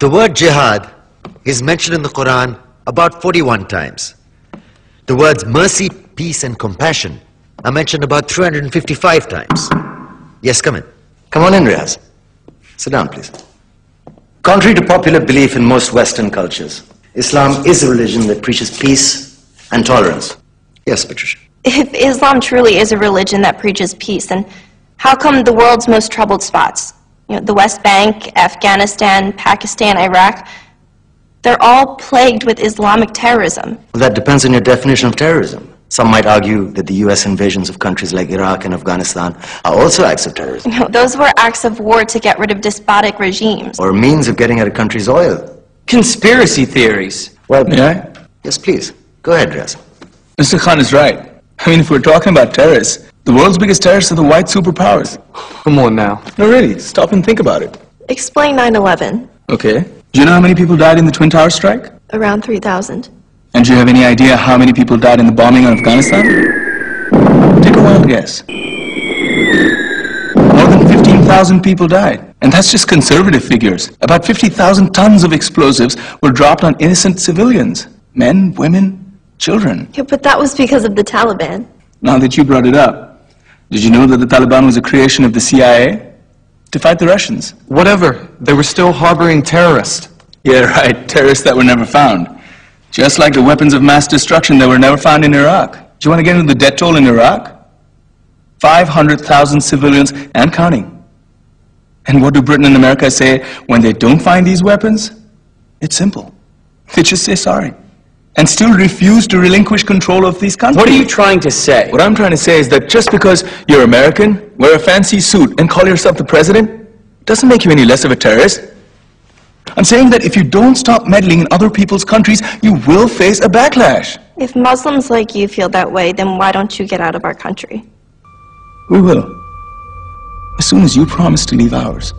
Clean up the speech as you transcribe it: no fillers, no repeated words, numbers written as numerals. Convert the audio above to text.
The word jihad is mentioned in the Quran about 41 times. The words mercy, peace and compassion are mentioned about 355 times. Yes, come in. Come on in, Riaz. Sit down, please. Contrary to popular belief in most Western cultures, Islam is a religion that preaches peace and tolerance. Yes, Patricia. If Islam truly is a religion that preaches peace, then how come the world's most troubled spots, the West Bank, Afghanistan, Pakistan, Iraq, they're all plagued with Islamic terrorism? Well, that depends on your definition of terrorism. Some might argue that the U.S. invasions of countries like Iraq and Afghanistan are also acts of terrorism. Those were acts of war to get rid of despotic regimes. Or means of getting at a country's oil. Conspiracy theories. Well, may I? Yes, please. Go ahead, Riaz. Mr. Khan is right. I mean, if we're talking about terrorists, the world's biggest terrorists are the white superpowers. Come on now. No, really. Stop and think about it. Explain 9/11. Okay. Do you know how many people died in the Twin Towers strike? Around 3,000. And do you have any idea how many people died in the bombing of Afghanistan? Take a wild guess. More than 15,000 people died. And that's just conservative figures. About 50,000 tons of explosives were dropped on innocent civilians. Men, women, children. Yeah, but that was because of the Taliban. Now that you brought it up, did you know that the Taliban was a creation of the CIA? To fight the Russians. Whatever. They were still harboring terrorists. Yeah, right. Terrorists that were never found. Just like the weapons of mass destruction that were never found in Iraq. Do you want to get into the death toll in Iraq? 500,000 civilians and counting. And what do Britain and America say when they don't find these weapons? It's simple. They just say sorry. And still refuse to relinquish control of these countries. What are you trying to say? What I'm trying to say is that just because you're American, wear a fancy suit, and call yourself the president, doesn't make you any less of a terrorist. I'm saying that if you don't stop meddling in other people's countries, you will face a backlash. If Muslims like you feel that way, then why don't you get out of our country? We will. As soon as you promise to leave ours.